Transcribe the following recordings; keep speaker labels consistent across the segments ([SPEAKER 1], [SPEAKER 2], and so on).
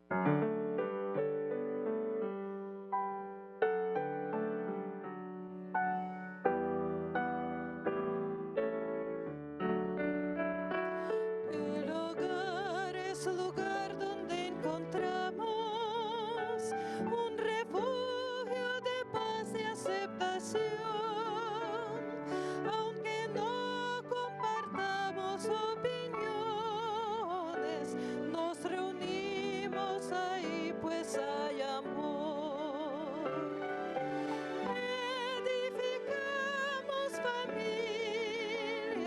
[SPEAKER 1] El hogar es lugar donde encontramos un refugio de paz y aceptación. Aunque no compartamos opiniones, nos reunimos ahí pues hay amor. Edificamos familias,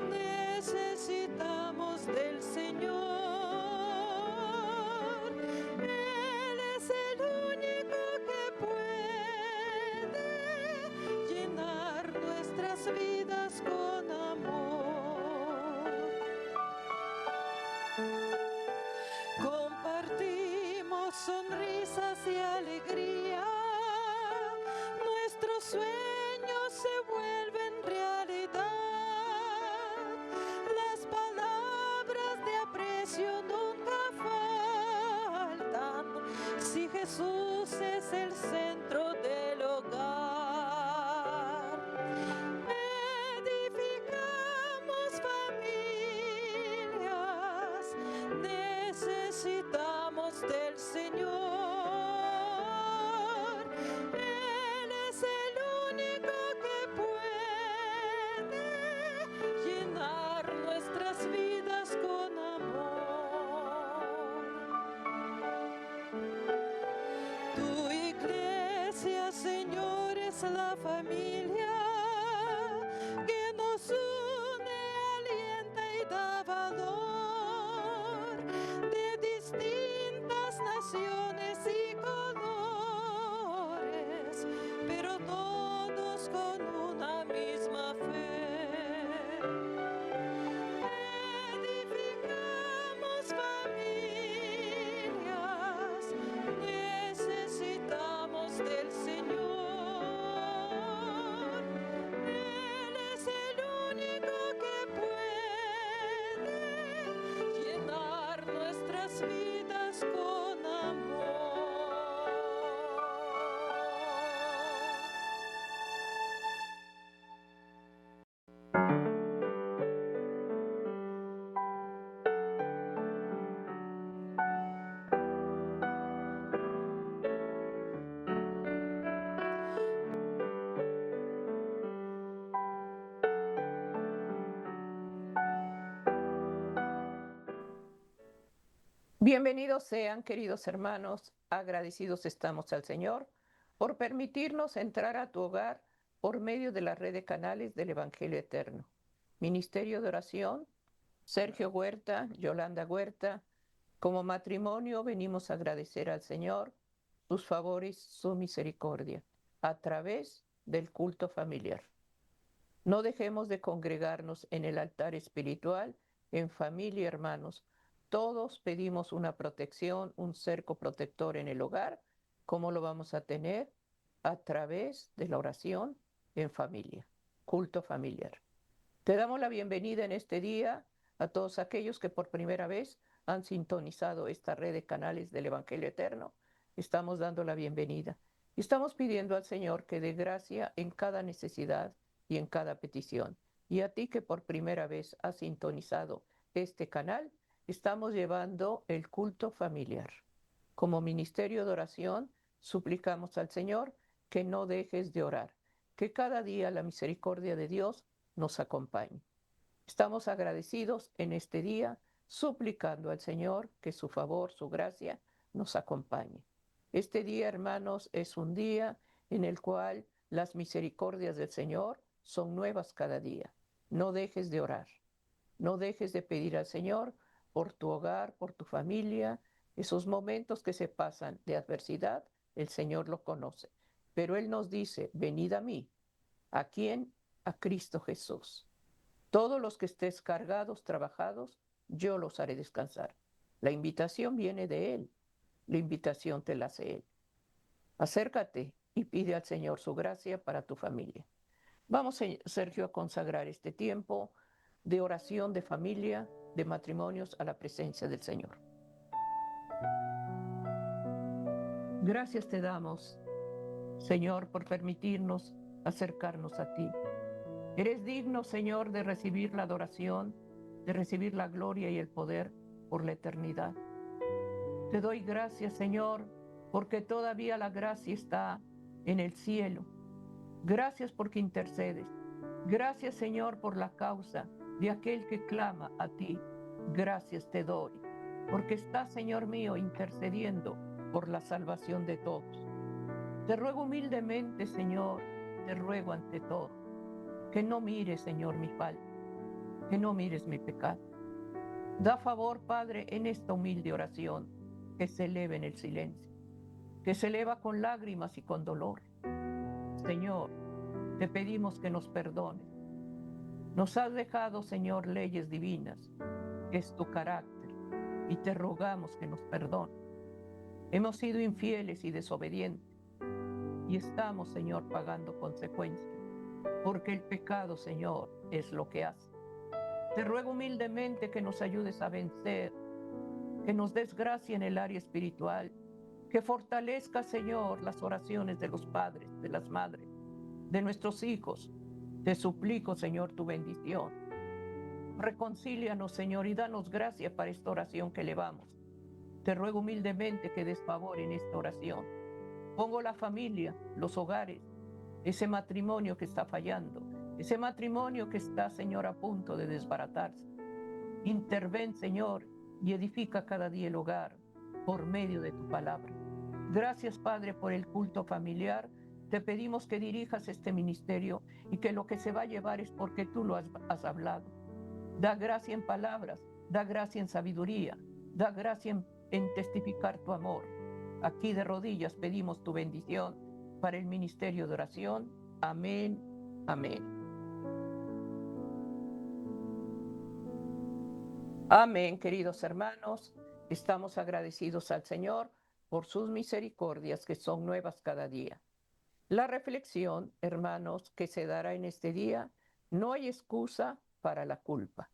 [SPEAKER 1] necesitamos del Señor. Él es el único que puede llenar nuestras vidas con amor. Compartimos sonrisas y alegría, nuestros sueños se vuelven realidad, las palabras de aprecio nunca faltan, si Jesús es el centro del hogar. Edificamos familias, necesitamos del Señor. Él es el único que puede llenar nuestras vidas con amor. Tu iglesia, Señor, es la familia que nos une, alienta y da valor, de distintas naciones y colores, pero todos con una misma fe. Edificamos familias, necesitamos del Señor. Él es el único que puede llenar nuestras vidas con amor.
[SPEAKER 2] Bienvenidos sean, queridos hermanos, agradecidos estamos al Señor por permitirnos entrar a tu hogar por medio de la red de canales del Evangelio Eterno. Ministerio de Oración, Sergio Huerta, Yolanda Huerta. Como matrimonio venimos a agradecer al Señor sus favores, su misericordia, a través del culto familiar. No dejemos de congregarnos en el altar espiritual, en familia, hermanos. Todos pedimos una protección, un cerco protector en el hogar. ¿Cómo lo vamos a tener? A través de la oración en familia, culto familiar. Te damos la bienvenida en este día a todos aquellos que por primera vez han sintonizado esta red de canales del Evangelio Eterno. Estamos dando la bienvenida. Y estamos pidiendo al Señor que dé gracia en cada necesidad y en cada petición. Y a ti que por primera vez has sintonizado este canal, estamos llevando el culto familiar. Como ministerio de oración, suplicamos al Señor que no dejes de orar, que cada día la misericordia de Dios nos acompañe. Estamos agradecidos en este día, suplicando al Señor que su favor, su gracia nos acompañe. Este día, hermanos, es un día en el cual las misericordias del Señor son nuevas cada día. No dejes de orar, no dejes de pedir al Señor por tu hogar, por tu familia. Esos momentos que se pasan de adversidad, el Señor lo conoce. Pero Él nos dice, venid a mí. ¿A quién? A Cristo Jesús. Todos los que estés cargados, trabajados, yo los haré descansar. La invitación viene de Él. La invitación te la hace Él. Acércate y pide al Señor su gracia para tu familia. Vamos, Sergio, a consagrar este tiempo de oración de familia, de matrimonios a la presencia del Señor. Gracias te damos, Señor, por permitirnos acercarnos a ti. Eres digno, Señor, de recibir la adoración, de recibir la gloria y el poder por la eternidad. Te doy gracias, Señor, porque todavía la gracia está en el cielo. Gracias porque intercedes. Gracias, Señor, por la causa de aquel que clama a ti. Gracias te doy, porque estás, Señor mío, intercediendo por la salvación de todos. Te ruego humildemente, Señor, te ruego ante todo, que no mires, Señor, mi falta, que no mires mi pecado. Da favor, Padre, en esta humilde oración, que se eleve en el silencio, que se eleva con lágrimas y con dolor. Señor, te pedimos que nos perdones. Nos has dejado, Señor, leyes divinas, que es tu carácter, y te rogamos que nos perdones. Hemos sido infieles y desobedientes, y estamos, Señor, pagando consecuencias, porque el pecado, Señor, es lo que hace. Te ruego humildemente que nos ayudes a vencer, que nos des gracia en el área espiritual, que fortalezca, Señor, las oraciones de los padres, de las madres, de nuestros hijos. Te suplico, Señor, tu bendición. Reconcílianos, Señor, y danos gracia para esta oración que elevamos. Te ruego humildemente que des favor en esta oración. Pongo la familia, los hogares, ese matrimonio que está fallando, ese matrimonio que está, Señor, a punto de desbaratarse. Interven, Señor, y edifica cada día el hogar por medio de tu palabra. Gracias, Padre, por el culto familiar. Te pedimos que dirijas este ministerio y que lo que se va a llevar es porque tú lo has hablado. Da gracia en palabras, da gracia en sabiduría, da gracia en testificar tu amor. Aquí de rodillas pedimos tu bendición para el ministerio de oración. Amén, amén. Amén, queridos hermanos. Estamos agradecidos al Señor por sus misericordias que son nuevas cada día. La reflexión, hermanos, que se dará en este día, no hay excusa para la culpa.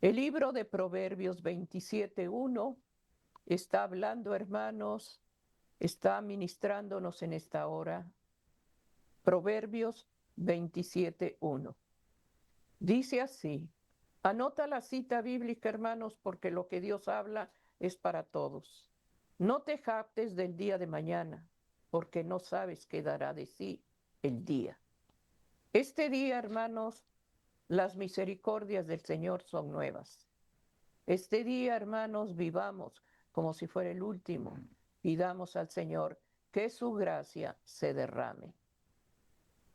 [SPEAKER 2] El libro de Proverbios 27:1 está hablando, hermanos, está ministrándonos en esta hora. Proverbios 27:1. Dice así, anota la cita bíblica, hermanos, porque lo que Dios habla es para todos. No te jactes del día de mañana, porque no sabes qué dará de sí el día. Este día, hermanos, las misericordias del Señor son nuevas. Este día, hermanos, vivamos como si fuera el último. Pidamos al Señor que su gracia se derrame.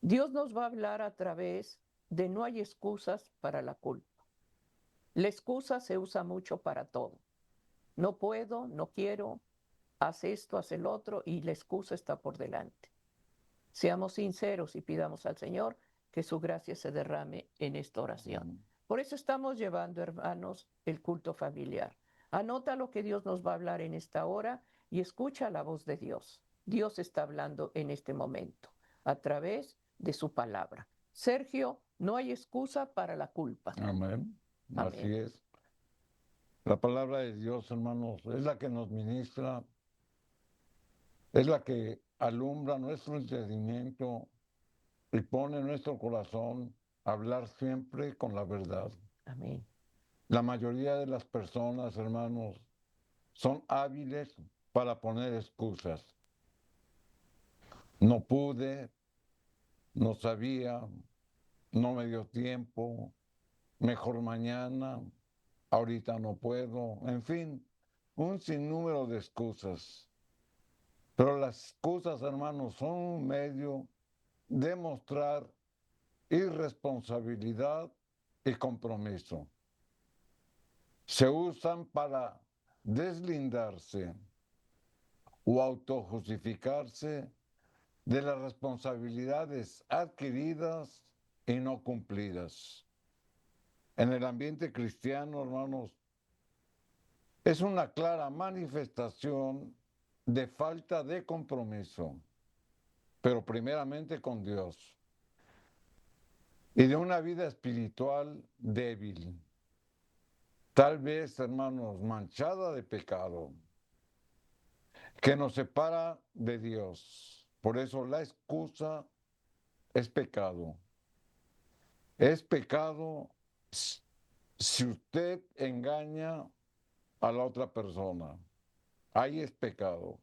[SPEAKER 2] Dios nos va a hablar a través de no hay excusas para la culpa. La excusa se usa mucho para todo. No puedo, no quiero, haz esto, haz el otro, y la excusa está por delante. Seamos sinceros y pidamos al Señor que su gracia se derrame en esta oración. Por eso estamos llevando, hermanos, el culto familiar. Anota lo que Dios nos va a hablar en esta hora y escucha la voz de Dios. Dios está hablando en este momento a través de su palabra. Sergio, no hay excusa para la culpa.
[SPEAKER 3] Amén.
[SPEAKER 2] Amén.
[SPEAKER 3] Así es. La palabra de Dios, hermanos, es la que nos ministra, es la que alumbra nuestro entendimiento y pone en nuestro corazón a hablar siempre con la verdad.
[SPEAKER 2] Amén.
[SPEAKER 3] La mayoría de las personas, hermanos, son hábiles para poner excusas. No pude, no sabía, no me dio tiempo, mejor mañana, ahorita no puedo, en fin, un sinnúmero de excusas. Pero las excusas, hermanos, son un medio de mostrar irresponsabilidad y compromiso. Se usan para deslindarse o autojustificarse de las responsabilidades adquiridas y no cumplidas. En el ambiente cristiano, hermanos, es una clara manifestación de falta de compromiso, pero primeramente con Dios, y de una vida espiritual débil, tal vez, hermanos, manchada de pecado. que nos separa de Dios. Por eso la excusa es pecado. Es pecado si usted engaña a la otra persona. Ahí es pecado.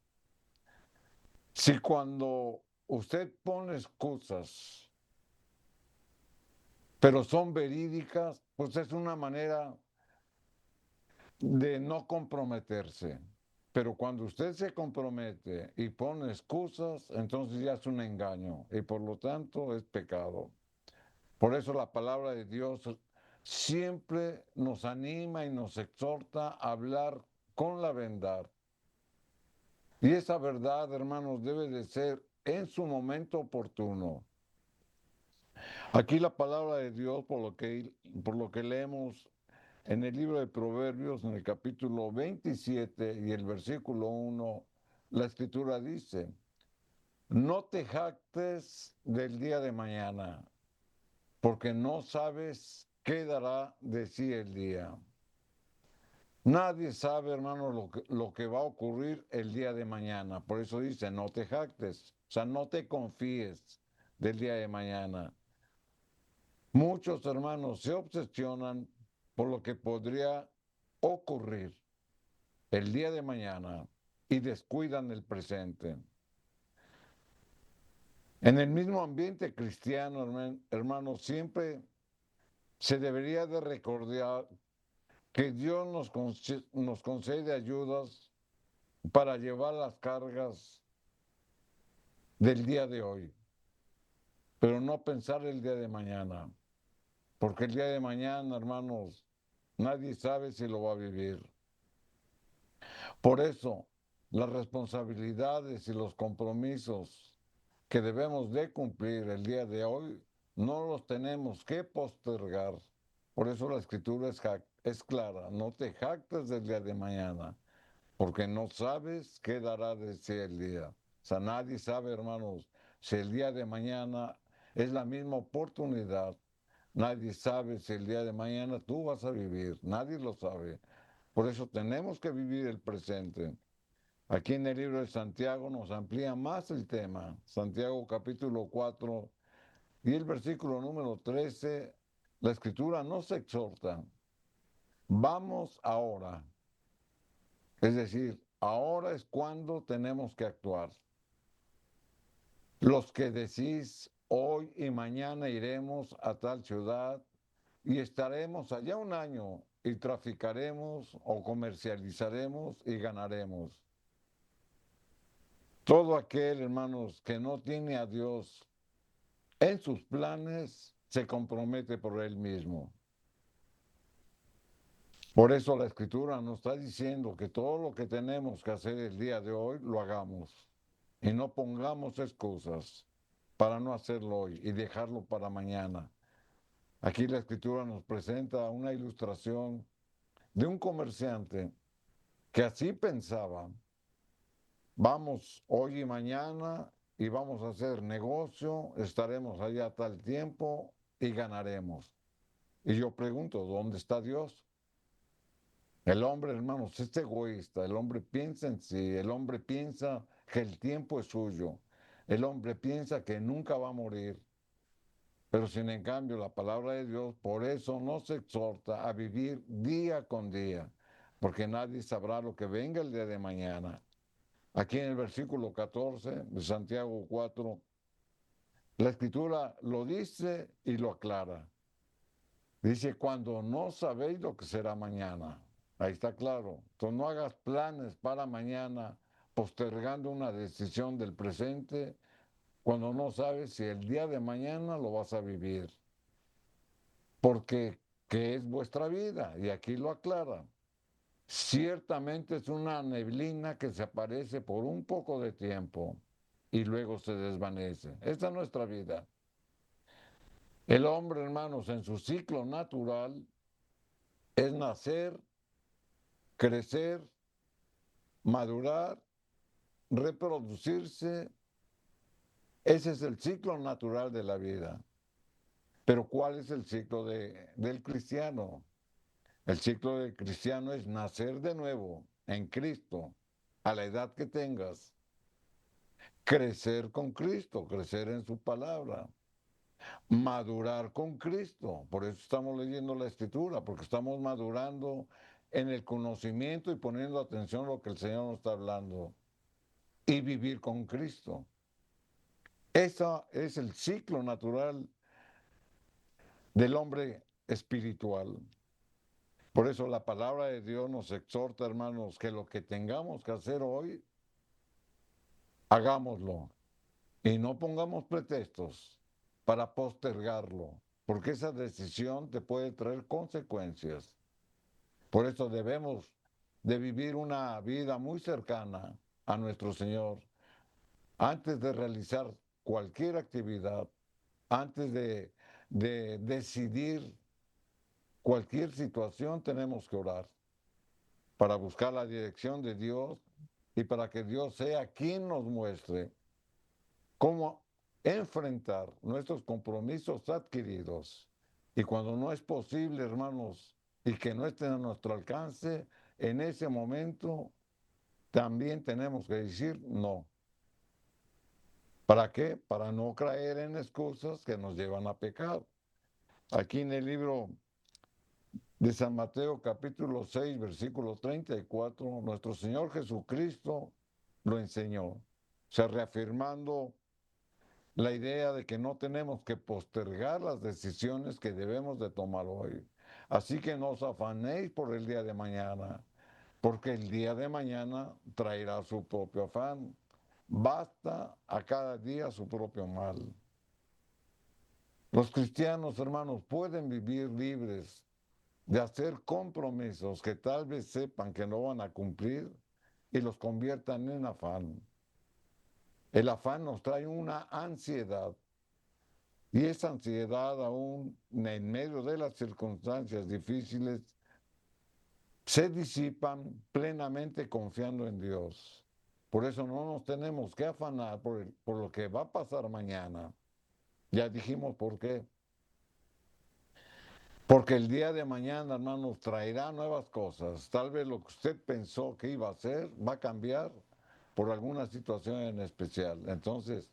[SPEAKER 3] Si cuando usted pone excusas, pero son verídicas, pues es una manera de no comprometerse. Pero cuando usted se compromete y pone excusas, entonces ya es un engaño y por lo tanto es pecado. Por eso la palabra de Dios siempre nos anima y nos exhorta a hablar con la verdad. Y esa verdad, hermanos, debe de ser en su momento oportuno. Aquí la palabra de Dios, por lo que leemos en el libro de Proverbios, en el capítulo 27 y el versículo 1, la escritura dice, no te jactes del día de mañana, porque no sabes qué dará de sí el día. Nadie sabe, hermano, lo que va a ocurrir el día de mañana. Por eso dice, no te jactes, o sea, no te confíes del día de mañana. Muchos hermanos se obsesionan por lo que podría ocurrir el día de mañana y descuidan el presente. En el mismo ambiente cristiano, hermanos, siempre se debería de recordar que Dios nos concede ayudas para llevar las cargas del día de hoy, pero no pensar el día de mañana, porque el día de mañana, hermanos, nadie sabe si lo va a vivir. Por eso, las responsabilidades y los compromisos que debemos de cumplir el día de hoy, no los tenemos que postergar. Por eso la escritura es clara, no te jactes del día de mañana, porque no sabes qué dará de sí el día. O sea, nadie sabe, hermanos, si el día de mañana es la misma oportunidad. Nadie sabe si el día de mañana tú vas a vivir, nadie lo sabe. Por eso tenemos que vivir el presente. Aquí en el libro de Santiago nos amplía más el tema. Santiago capítulo 4 y el versículo número 13, la escritura nos exhorta. Vamos ahora. Es decir, ahora es cuando tenemos que actuar. Los que decís, hoy y mañana iremos a tal ciudad y estaremos allá un año y traficaremos o comercializaremos y ganaremos. Todo aquel, hermanos, que no tiene a Dios en sus planes, se compromete por él mismo. Por eso la Escritura nos está diciendo que todo lo que tenemos que hacer el día de hoy, lo hagamos. Y no pongamos excusas para no hacerlo hoy y dejarlo para mañana. Aquí la Escritura nos presenta una ilustración de un comerciante que así pensaba. Vamos hoy y mañana y vamos a hacer negocio, estaremos allá tal tiempo y ganaremos. Y yo pregunto, ¿dónde está Dios? El hombre, hermanos, es egoísta, el hombre piensa en sí, el hombre piensa que el tiempo es suyo, el hombre piensa que nunca va a morir. Pero sin en cambio la palabra de Dios por eso nos exhorta a vivir día con día, porque nadie sabrá lo que venga el día de mañana. Aquí en el versículo 14 de Santiago 4, la escritura lo dice y lo aclara. Dice, cuando no sabéis lo que será mañana. Ahí está claro. Entonces no hagas planes para mañana postergando una decisión del presente cuando no sabes si el día de mañana lo vas a vivir. Porque, ¿qué es vuestra vida? Y aquí lo aclara. Ciertamente es una neblina que se aparece por un poco de tiempo y luego se desvanece. Esta es nuestra vida. El hombre, hermanos, en su ciclo natural es nacer, crecer, madurar, reproducirse. Ese es el ciclo natural de la vida. Pero ¿cuál es el ciclo del cristiano? El ciclo del cristiano es nacer de nuevo en Cristo. a la edad que tengas, crecer con Cristo, crecer en su palabra, madurar con Cristo. Por eso estamos leyendo la Escritura, porque estamos madurando en el conocimiento y poniendo atención a lo que el Señor nos está hablando. Y vivir con Cristo. Ese es el ciclo natural del hombre espiritual. Por eso la palabra de Dios nos exhorta, hermanos, que lo que tengamos que hacer hoy, hagámoslo. Y no pongamos pretextos para postergarlo, porque esa decisión te puede traer consecuencias. Por eso debemos de vivir una vida muy cercana a nuestro Señor antes de realizar cualquier actividad, antes de decidir cualquier situación, tenemos que orar para buscar la dirección de Dios y para que Dios sea quien nos muestre cómo enfrentar nuestros compromisos adquiridos. Y cuando no es posible, hermanos, y que no estén a nuestro alcance, en ese momento también tenemos que decir no. ¿Para qué? Para no caer en excusas que nos llevan a pecar. Aquí en el libro de San Mateo capítulo 6, versículo 34, nuestro Señor Jesucristo lo enseñó, o sea, reafirmando la idea de que no tenemos que postergar las decisiones que debemos de tomar hoy. Así que no os afanéis por el día de mañana, porque el día de mañana traerá su propio afán. Basta a cada día su propio mal. Los cristianos, hermanos, pueden vivir libres de hacer compromisos que tal vez sepan que no van a cumplir y los conviertan en afán. El afán nos trae una ansiedad y esa ansiedad aún en medio de las circunstancias difíciles se disipan plenamente confiando en Dios. Por eso no nos tenemos que afanar por lo que va a pasar mañana. Ya dijimos por qué. Porque el día de mañana, hermanos, traerá nuevas cosas. Tal vez lo que usted pensó que iba a hacer va a cambiar por alguna situación en especial. Entonces,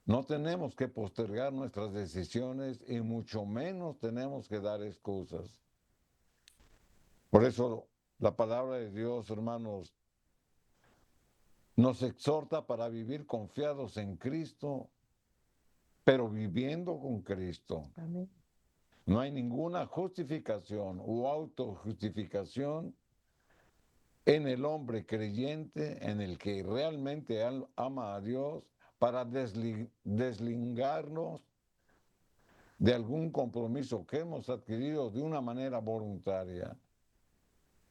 [SPEAKER 3] no tenemos que postergar nuestras decisiones y mucho menos tenemos que dar excusas. Por eso la palabra de Dios, hermanos, nos exhorta para vivir confiados en Cristo, pero viviendo con Cristo.
[SPEAKER 2] Amén.
[SPEAKER 3] No hay ninguna justificación o autojustificación en el hombre creyente, en el que realmente ama a Dios, para deslingarnos de algún compromiso que hemos adquirido de una manera voluntaria.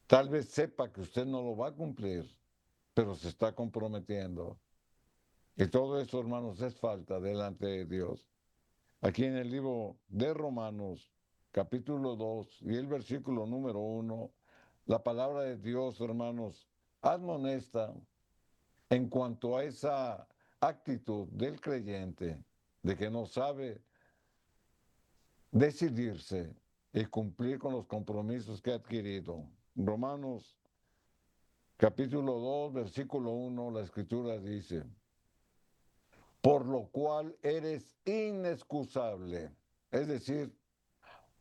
[SPEAKER 3] Tal vez sepa que usted no lo va a cumplir, pero se está comprometiendo. Y todo eso, hermanos, es falta delante de Dios. Aquí en el libro de Romanos, capítulo 2 y el versículo número 1, la palabra de Dios, hermanos, admonesta en cuanto a esa actitud del creyente de que no sabe decidirse y cumplir con los compromisos que ha adquirido. Romanos capítulo 2, versículo 1, la escritura dice, por lo cual eres inexcusable, es decir,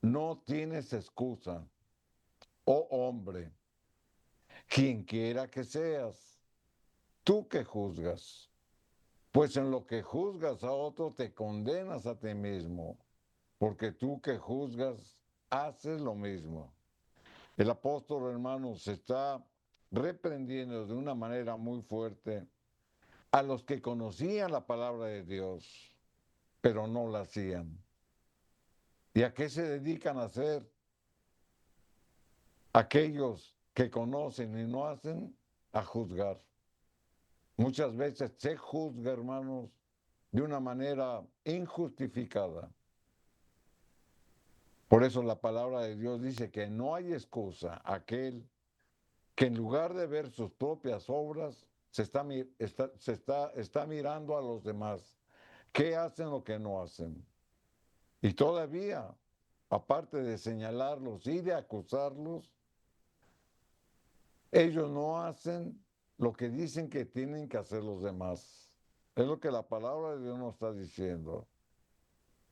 [SPEAKER 3] no tienes excusa, oh hombre, quien quiera que seas, tú que juzgas, pues en lo que juzgas a otro te condenas a ti mismo, porque tú que juzgas haces lo mismo. El apóstol, hermanos, se está reprendiendo de una manera muy fuerte a los que conocían la palabra de Dios, pero no la hacían. ¿Y a qué se dedican a hacer aquellos que conocen y no hacen? A juzgar. Muchas veces se juzga, hermanos, de una manera injustificada. Por eso la palabra de Dios dice que no hay excusa aquel que en lugar de ver sus propias obras, está mirando a los demás. ¿Qué hacen o qué no hacen? Y todavía, aparte de señalarlos y de acusarlos, ellos no hacen lo que dicen que tienen que hacer los demás. Es lo que la palabra de Dios nos está diciendo.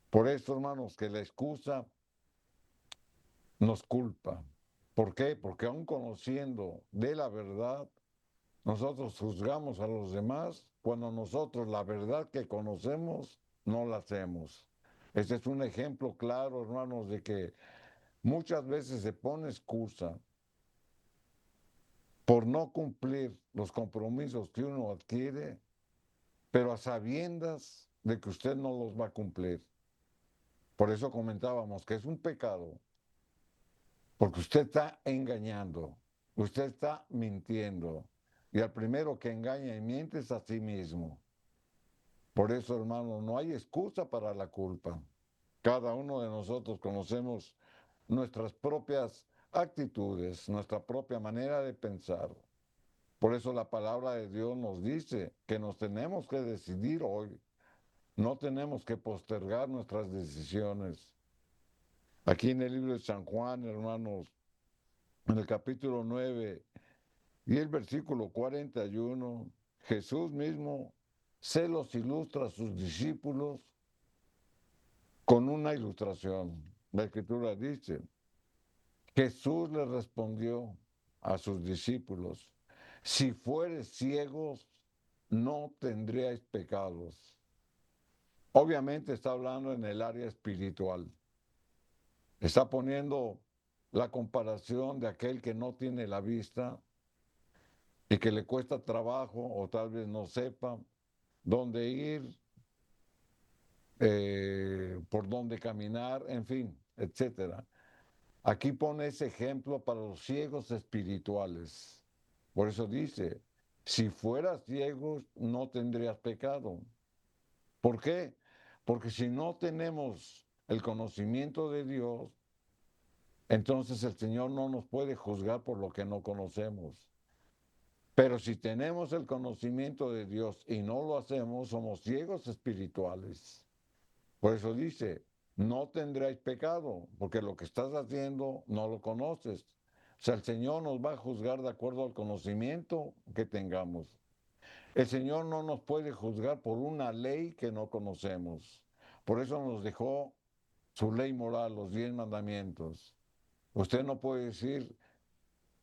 [SPEAKER 3] Por eso, hermanos, que la excusa nos culpa. ¿Por qué? Porque aun conociendo de la verdad, nosotros juzgamos a los demás cuando nosotros la verdad que conocemos no la hacemos. Este es un ejemplo claro, hermanos, de que muchas veces se pone excusa por no cumplir los compromisos que uno adquiere, pero a sabiendas de que usted no los va a cumplir. Por eso comentábamos que es un pecado, porque usted está engañando, usted está mintiendo, y al primero que engaña y miente es a sí mismo. Por eso, hermano, no hay excusa para la culpa. Cada uno de nosotros conocemos nuestras propias actitudes, nuestra propia manera de pensar. Por eso la palabra de Dios nos dice que nos tenemos que decidir hoy. No tenemos que postergar nuestras decisiones. Aquí en el libro de San Juan, hermanos, en el capítulo 9 y el versículo 41, Jesús mismo se los ilustra a sus discípulos con una ilustración. La escritura dice, Jesús le respondió a sus discípulos, si fueres ciegos, no tendríais pecados. Obviamente está hablando en el área espiritual. Está poniendo la comparación de aquel que no tiene la vista y que le cuesta trabajo o tal vez no sepa dónde ir, por dónde caminar, en fin, etcétera. Aquí pone ese ejemplo para los ciegos espirituales. Por eso dice, si fueras ciegos no tendrías pecado. ¿Por qué? Porque si no tenemos el conocimiento de Dios, entonces el Señor no nos puede juzgar por lo que no conocemos. Pero si tenemos el conocimiento de Dios y no lo hacemos, somos ciegos espirituales. Por eso dice, no tendréis pecado, porque lo que estás haciendo no lo conoces. O sea, el Señor nos va a juzgar de acuerdo al conocimiento que tengamos. El Señor no nos puede juzgar por una ley que no conocemos. Por eso nos dejó su ley moral, los 10 mandamientos. Usted no puede decir,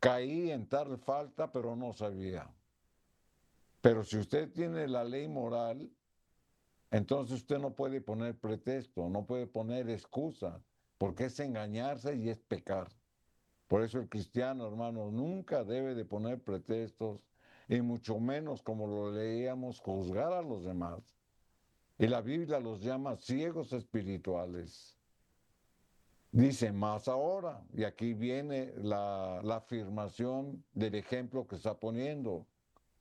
[SPEAKER 3] caí en tal falta, pero no sabía. Pero si usted tiene la ley moral, entonces usted no puede poner pretexto, no puede poner excusa, porque es engañarse y es pecar. Por eso el cristiano, hermano, nunca debe de poner pretextos y mucho menos, como lo leíamos, juzgar a los demás. Y la Biblia los llama ciegos espirituales. Dice más ahora, y aquí viene la afirmación del ejemplo que está poniendo,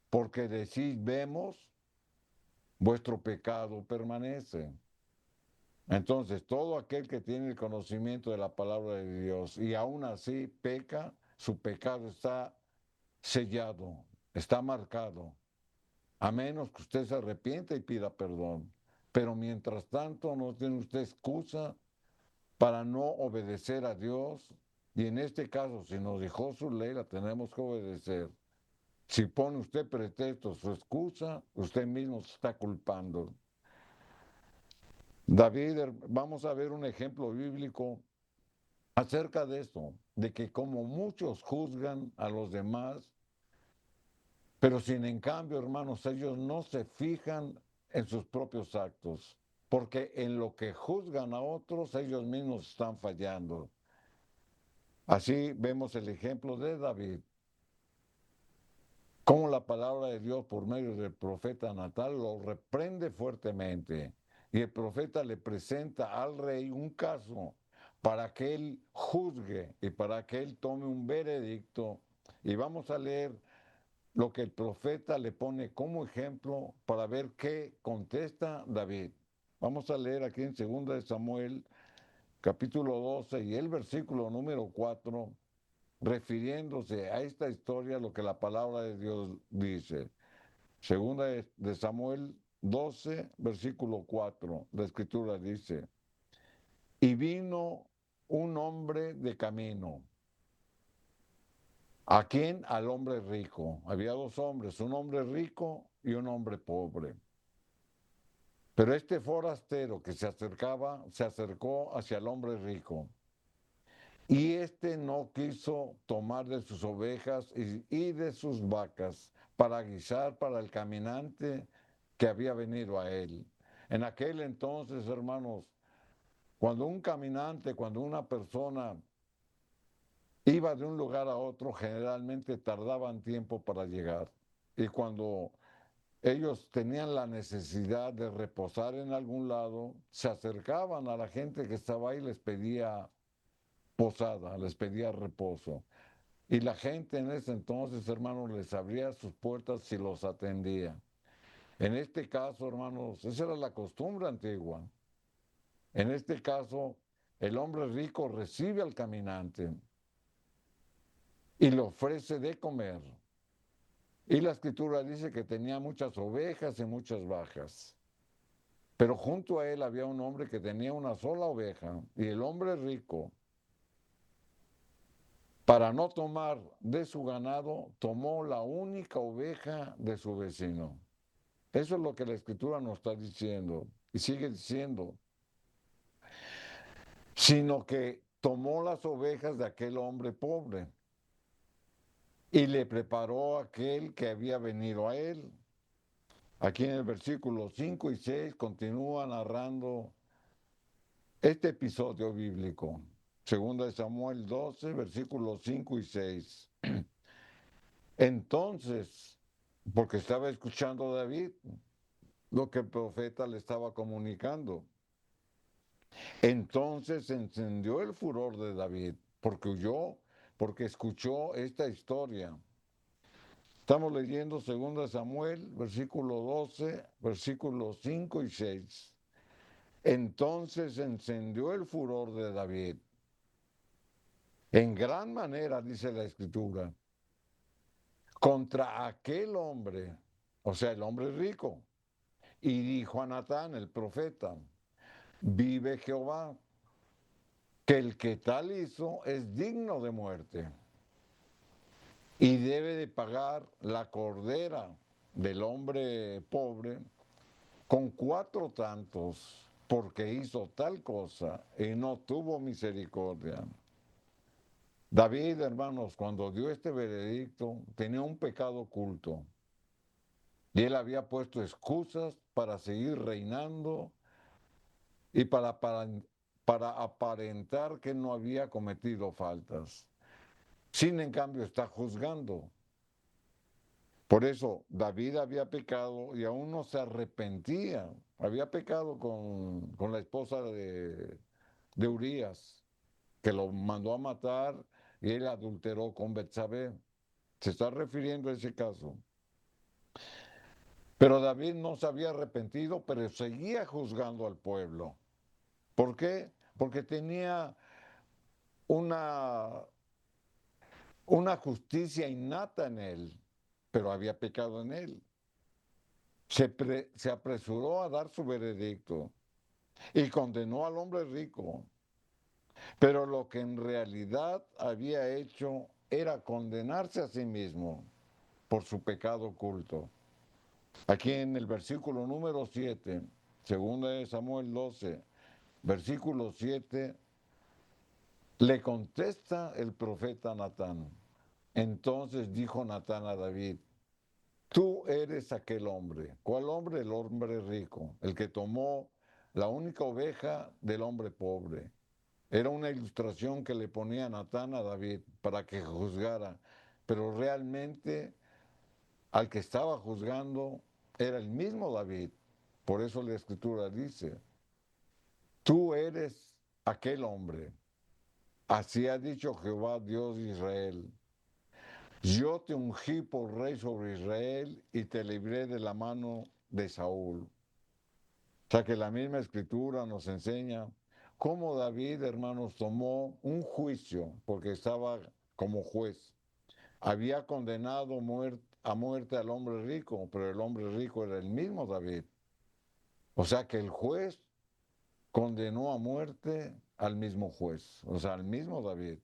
[SPEAKER 3] porque decís, vemos, vuestro pecado permanece. Entonces, todo aquel que tiene el conocimiento de la palabra de Dios y aún así peca, su pecado está sellado, está marcado, a menos que usted se arrepienta y pida perdón. Pero mientras tanto, no tiene usted excusa para no obedecer a Dios. Y en este caso, si nos dejó su ley, la tenemos que obedecer. Si pone usted pretexto, su excusa, usted mismo se está culpando. David, vamos a ver un ejemplo bíblico acerca de esto, de que como muchos juzgan a los demás, pero sin en cambio, hermanos, ellos no se fijan en sus propios actos, porque en lo que juzgan a otros, ellos mismos están fallando. Así vemos el ejemplo de David, cómo la palabra de Dios por medio del profeta Natal lo reprende fuertemente. Y el profeta le presenta al rey un caso para que él juzgue y para que él tome un veredicto. Y vamos a leer lo que el profeta le pone como ejemplo para ver qué contesta David. Vamos a leer aquí en 2 de Samuel, capítulo 12 y el versículo número 4, refiriéndose a esta historia, lo que la palabra de Dios dice. 2 de Samuel 12, versículo 4, la escritura dice, y vino un hombre de camino ¿A quién? Al hombre rico. Había dos hombres, un hombre rico y un hombre pobre. Pero este forastero que se acercó hacia el hombre rico. Y este no quiso tomar de sus ovejas y de sus vacas para guisar para el caminante que había venido a él. En aquel entonces, hermanos, cuando un caminante, cuando una persona iba de un lugar a otro, generalmente tardaban tiempo para llegar. Y cuando ellos tenían la necesidad de reposar en algún lado, se acercaban a la gente que estaba ahí y les pedía posada, les pedía reposo. Y la gente en ese entonces, hermanos, les abría sus puertas y los atendía. En este caso, hermanos, esa era la costumbre antigua. En este caso, el hombre rico recibe al caminante y le ofrece de comer. Y la escritura dice que tenía muchas ovejas y muchas vacas. Pero junto a él había un hombre que tenía una sola oveja y el hombre rico, para no tomar de su ganado, tomó la única oveja de su vecino. Eso es lo que la escritura nos está diciendo y sigue diciendo, sino que tomó las ovejas de aquel hombre pobre y le preparó a aquel que había venido a él. Aquí en el versículo 5 y 6 continúa narrando este episodio bíblico. Segunda de Samuel 12, versículos 5 y 6. Entonces, porque estaba escuchando a David lo que el profeta le estaba comunicando. Entonces se encendió el furor de David, porque huyó, porque escuchó esta historia. Estamos leyendo 2 Samuel, versículo 12, versículos 5 y 6. Entonces se encendió el furor de David. En gran manera, dice la escritura, contra aquel hombre, o sea, el hombre rico. Y dijo a Natán, el profeta, vive Jehová, que el que tal hizo es digno de muerte y debe de pagar la cordera del hombre pobre con 4 tantos, porque hizo tal cosa y no tuvo misericordia. David, hermanos, cuando dio este veredicto, tenía un pecado oculto y él había puesto excusas para seguir reinando y para aparentar que no había cometido faltas. Sin en cambio está juzgando. Por eso David había pecado y aún no se arrepentía. Había pecado con la esposa de Urías, que lo mandó a matar y él adulteró con Betsabé. Se está refiriendo a ese caso. Pero David no se había arrepentido, pero seguía juzgando al pueblo. ¿Por qué? Porque tenía una, una justicia innata en él, pero había pecado en él. Se apresuró a dar su veredicto y condenó al hombre rico, pero lo que en realidad había hecho era condenarse a sí mismo por su pecado oculto. Aquí en el versículo número 7, segunda de Samuel 12, versículo 7, le contesta el profeta Natán. Entonces dijo Natán a David, tú eres aquel hombre. ¿Cuál hombre? El hombre rico, el que tomó la única oveja del hombre pobre. Era una ilustración que le ponía Natán a David para que juzgara, pero realmente al que estaba juzgando era el mismo David. Por eso la escritura dice, tú eres aquel hombre. Así ha dicho Jehová Dios de Israel. Yo te ungí por rey sobre Israel y te libré de la mano de Saúl. O sea que la misma escritura nos enseña cómo David, hermanos, tomó un juicio porque estaba como juez. Había condenado a muerte al hombre rico, pero el hombre rico era el mismo David. O sea que el juez condenó a muerte al mismo juez, o sea, al mismo David.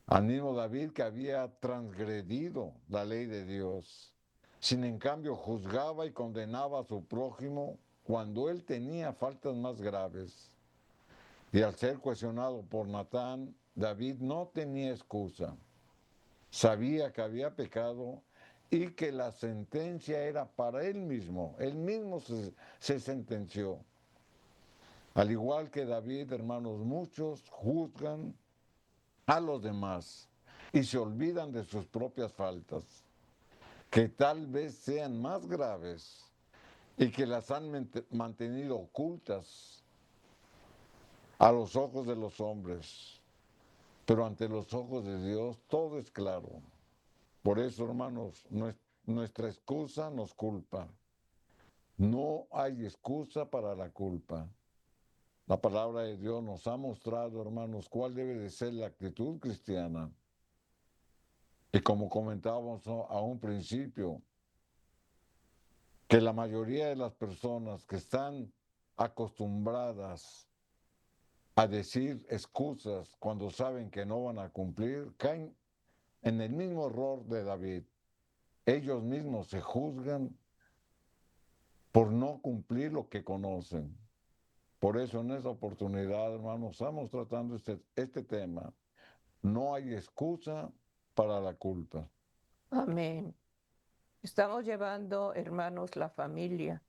[SPEAKER 3] al mismo David que había transgredido la ley de Dios. Sin en cambio juzgaba y condenaba a su prójimo cuando él tenía faltas más graves. Y al ser cuestionado por Natán, David no tenía excusa. Sabía que había pecado y que la sentencia era para él mismo. Él mismo se sentenció. Al igual que David, hermanos, muchos juzgan a los demás y se olvidan de sus propias faltas, que tal vez sean más graves y que las han mantenido ocultas a los ojos de los hombres, pero ante los ojos de Dios todo es claro. Por eso, hermanos, nuestra excusa nos culpa. No hay excusa para la culpa. La palabra de Dios nos ha mostrado, hermanos, cuál debe de ser la actitud cristiana. Y como comentábamos a un principio, que la mayoría de las personas que están acostumbradas a decir excusas cuando saben que no van a cumplir, caen en el mismo error de David. Ellos mismos se juzgan por no cumplir lo que conocen. Por eso en esta oportunidad, hermanos, estamos tratando este tema. No hay excusa para la culpa.
[SPEAKER 2] Amén. Estamos llevando, hermanos, la familia.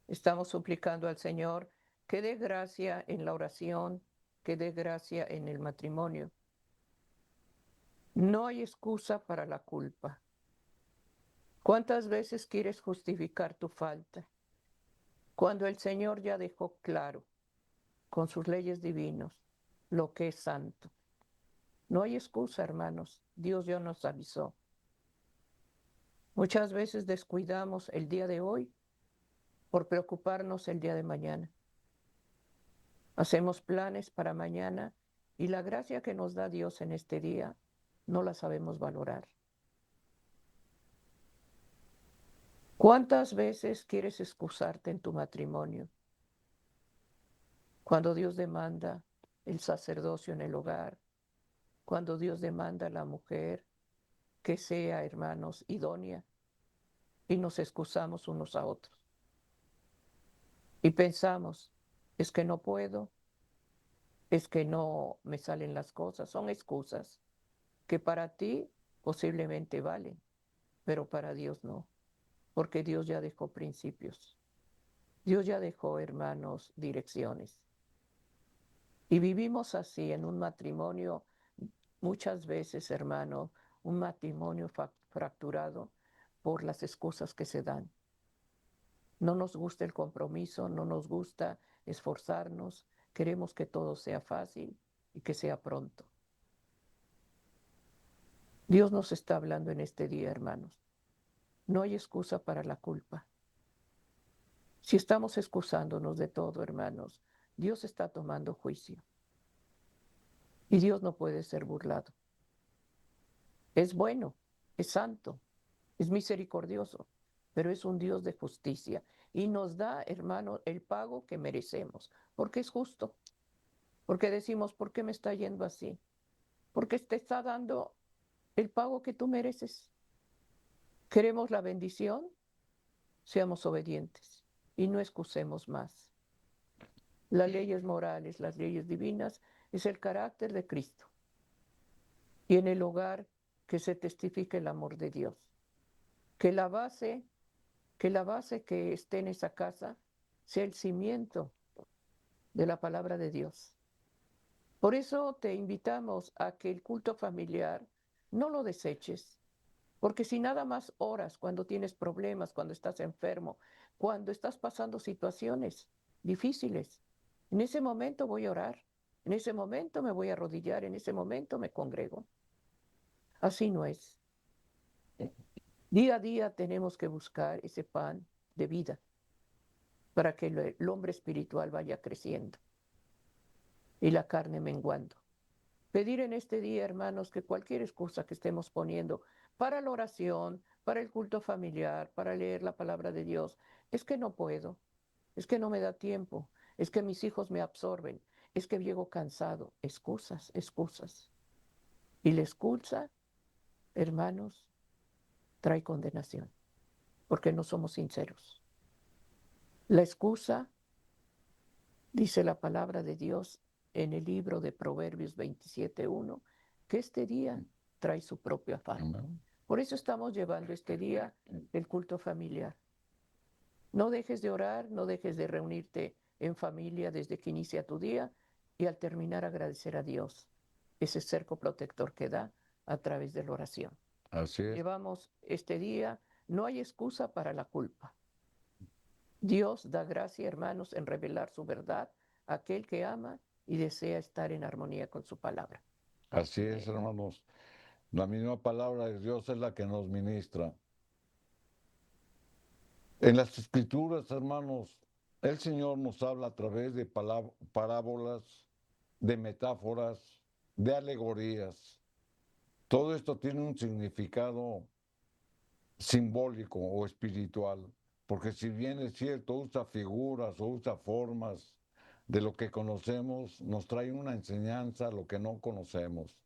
[SPEAKER 2] Estamos suplicando al Señor que dé gracia en la oración, que dé gracia en el matrimonio. No hay excusa para la culpa. ¿Cuántas veces quieres justificar tu falta? Cuando el Señor ya dejó claro, con sus leyes divinos, lo que es santo. No hay excusa, hermanos. Dios ya nos avisó. Muchas veces descuidamos el día de hoy por preocuparnos el día de mañana. Hacemos planes para mañana y la gracia que nos da Dios en este día no la sabemos valorar. ¿Cuántas veces quieres excusarte en tu matrimonio? Cuando Dios demanda el sacerdocio en el hogar, cuando Dios demanda a la mujer que sea, hermanos, idónea, y nos excusamos unos a otros. Y pensamos, es que no puedo, es que no me salen las cosas. Son excusas que para ti posiblemente valen, pero para Dios no, porque Dios ya dejó principios. Dios ya dejó, hermanos, direcciones. Y vivimos así en un matrimonio, muchas veces, hermano, un matrimonio fracturado por las excusas que se dan. No nos gusta el compromiso, no nos gusta esforzarnos, queremos que todo sea fácil y que sea pronto. Dios nos está hablando en este día, hermanos. No hay excusa para la culpa. Si estamos excusándonos de todo, hermanos, Dios está tomando juicio. Y Dios no puede ser burlado. Es bueno, es santo, es misericordioso, pero es un Dios de justicia. Y nos da, hermano, el pago que merecemos, porque es justo. Porque decimos, ¿por qué me está yendo así? Porque te está dando el pago que tú mereces. ¿Queremos la bendición? Seamos obedientes y no excusemos más. Las leyes morales, las leyes divinas, es el carácter de Cristo. Y en el hogar que se testifique el amor de Dios. Que la base que esté en esa casa sea el cimiento de la palabra de Dios. Por eso te invitamos a que el culto familiar no lo deseches, porque si nada más oras cuando tienes problemas, cuando estás enfermo, cuando estás pasando situaciones difíciles, en ese momento voy a orar, en ese momento me voy a arrodillar, en ese momento me congrego. Así no es. Día a día tenemos que buscar ese pan de vida para que el hombre espiritual vaya creciendo y la carne menguando. Pedir en este día, hermanos, que cualquier excusa que estemos poniendo para la oración, para el culto familiar, para leer la palabra de Dios, es que no puedo, es que no me da tiempo, es que mis hijos me absorben, es que llego cansado. Excusas, excusas. Y la excusa, hermanos, trae condenación, porque no somos sinceros. La excusa, dice la palabra de Dios en el libro de Proverbios 27:1, que este día trae su propio afán.
[SPEAKER 3] Amén.
[SPEAKER 2] Por eso estamos llevando este día el culto familiar. No dejes de orar, no dejes de reunirte en familia desde que inicia tu día y al terminar agradecer a Dios ese cerco protector que da a través de la oración.
[SPEAKER 3] Así es.
[SPEAKER 2] Llevamos este día, no hay excusa para la culpa. Dios da gracia, hermanos, en revelar su verdad a aquel que ama y desea estar en armonía con su palabra.
[SPEAKER 3] Así es, hermanos. La misma palabra de Dios es la que nos ministra. En las Escrituras, hermanos, el Señor nos habla a través de parábolas, de metáforas, de alegorías. Todo esto tiene un significado simbólico o espiritual, porque si bien es cierto, usa figuras o usa formas de lo que conocemos, nos trae una enseñanza a lo que no conocemos.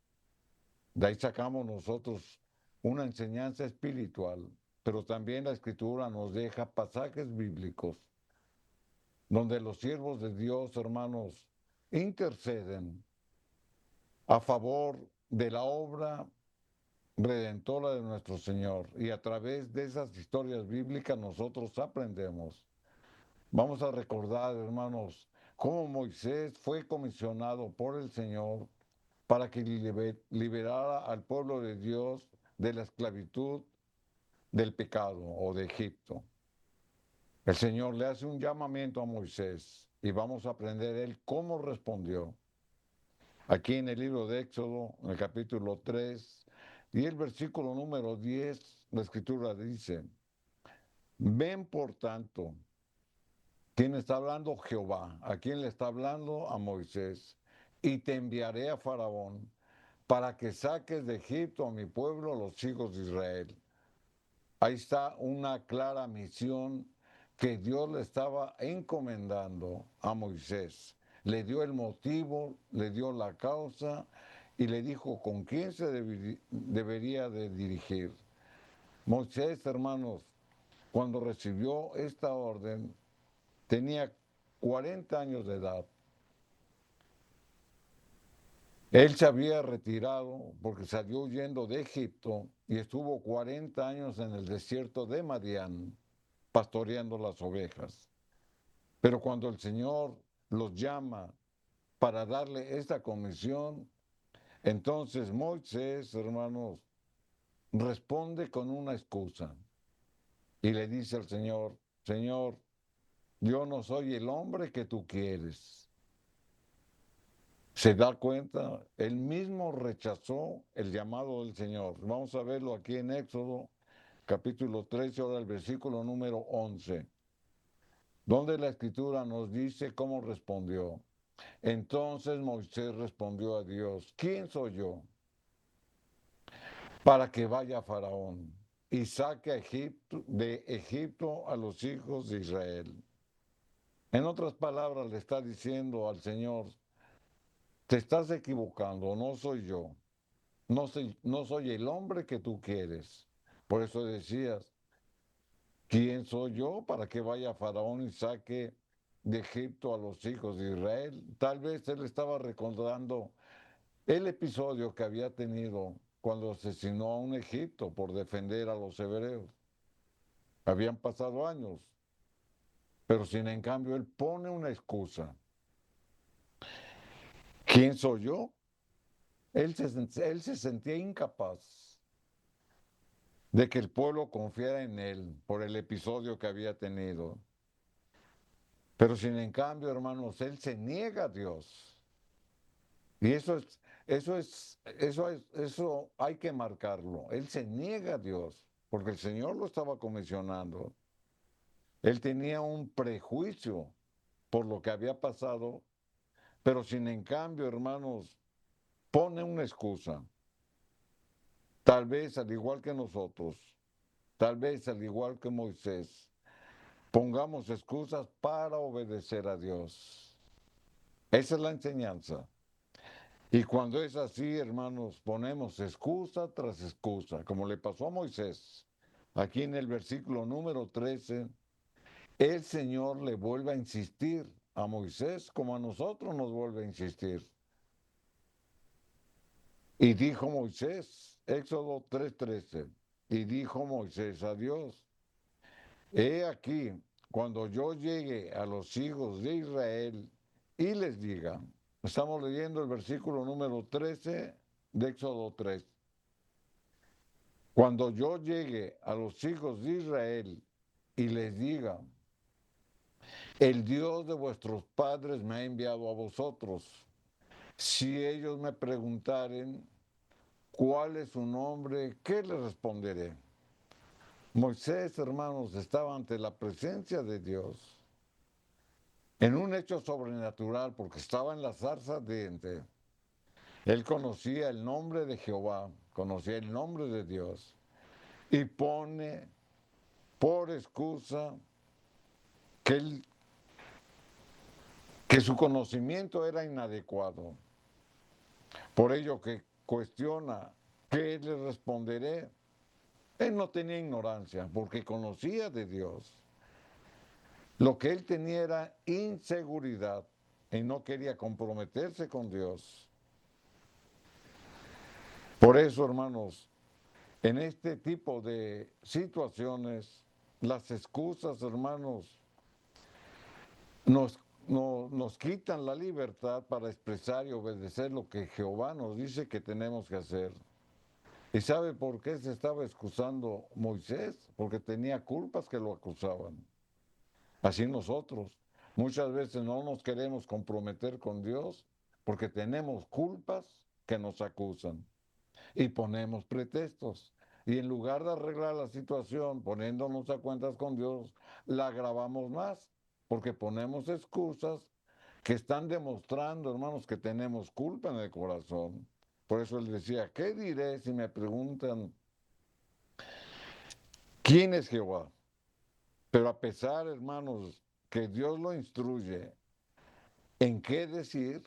[SPEAKER 3] De ahí sacamos nosotros una enseñanza espiritual, pero también la Escritura nos deja pasajes bíblicos donde los siervos de Dios, hermanos, interceden a favor de la obra redentora de nuestro Señor. Y a través de esas historias bíblicas nosotros aprendemos. Vamos a recordar, hermanos, cómo Moisés fue comisionado por el Señor para que liberara al pueblo de Dios de la esclavitud del pecado o de Egipto. El Señor le hace un llamamiento a Moisés y vamos a aprender él cómo respondió. Aquí en el libro de Éxodo, en el capítulo 3 y el versículo número 10, la Escritura dice: ven por tanto. ¿Quién está hablando? Jehová. ¿A quién le está hablando? A Moisés. Y te enviaré a Faraón para que saques de Egipto a mi pueblo, los hijos de Israel. Ahí está una clara misión que Dios le estaba encomendando a Moisés. Le dio el motivo, le dio la causa y le dijo con quién se debería de dirigir. Moisés, hermanos, cuando recibió esta orden, tenía 40 años de edad. Él se había retirado porque salió huyendo de Egipto y estuvo 40 años en el desierto de Madián, pastoreando las ovejas. Pero cuando el Señor los llama para darle esta comisión, entonces Moisés, hermanos, responde con una excusa y le dice al Señor: Señor, yo no soy el hombre que tú quieres. Se da cuenta, él mismo rechazó el llamado del Señor. Vamos a verlo aquí en Éxodo, capítulo 13, ahora el versículo número 11, donde la Escritura nos dice cómo respondió. Entonces Moisés respondió a Dios: ¿quién soy yo para que vaya a Faraón y saque de Egipto a los hijos de Israel? En otras palabras, le está diciendo al Señor: te estás equivocando, no soy yo. No soy el hombre que tú quieres. Por eso decías: ¿quién soy yo para que vaya a Faraón y saque de Egipto a los hijos de Israel? Tal vez él estaba recordando el episodio que había tenido cuando asesinó a un Egipto por defender a los hebreos. Habían pasado años, pero sin en cambio él pone una excusa. ¿Quién soy yo? Él se sentía incapaz de que el pueblo confiara en él por el episodio que había tenido. Pero sin en cambio, hermanos, él se niega a Dios. Y eso hay que marcarlo. Él se niega a Dios, porque el Señor lo estaba comisionando. Él tenía un prejuicio por lo que había pasado, pero sin en cambio, hermanos, pone una excusa. Tal vez al igual que nosotros, tal vez al igual que Moisés, pongamos excusas para obedecer a Dios. Esa es la enseñanza. Y cuando es así, hermanos, ponemos excusa tras excusa, como le pasó a Moisés. Aquí en el versículo número 13, el Señor le vuelve a insistir a Moisés como a nosotros nos vuelve a insistir. Y dijo Moisés, Éxodo 3:13, y dijo Moisés a Dios, he aquí, cuando yo llegue a los hijos de Israel y les diga, estamos leyendo el versículo número 13 de Éxodo 3, cuando yo llegue a los hijos de Israel y les diga, el Dios de vuestros padres me ha enviado a vosotros, si ellos me preguntaren cuál es su nombre, ¿qué les responderé? Moisés, hermanos, estaba ante la presencia de Dios en un hecho sobrenatural porque estaba en la zarza ardiente. Él conocía el nombre de Jehová, conocía el nombre de Dios y pone por excusa que su conocimiento era inadecuado. Por ello que cuestiona, ¿qué le responderé? Él no tenía ignorancia porque conocía de Dios. Lo que él tenía era inseguridad y no quería comprometerse con Dios. Por eso, hermanos, en este tipo de situaciones, las excusas, hermanos, nos quitan la libertad para expresar y obedecer lo que Jehová nos dice que tenemos que hacer. ¿Y sabe por qué se estaba excusando Moisés? Porque tenía culpas que lo acusaban. Así nosotros. Muchas veces no nos queremos comprometer con Dios porque tenemos culpas que nos acusan y ponemos pretextos. Y en lugar de arreglar la situación poniéndonos a cuentas con Dios, la agravamos más porque ponemos excusas que están demostrando, hermanos, que tenemos culpa en el corazón. Por eso él decía, ¿qué diré si me preguntan quién es Jehová? Pero a pesar, hermanos, que Dios lo instruye en qué decir,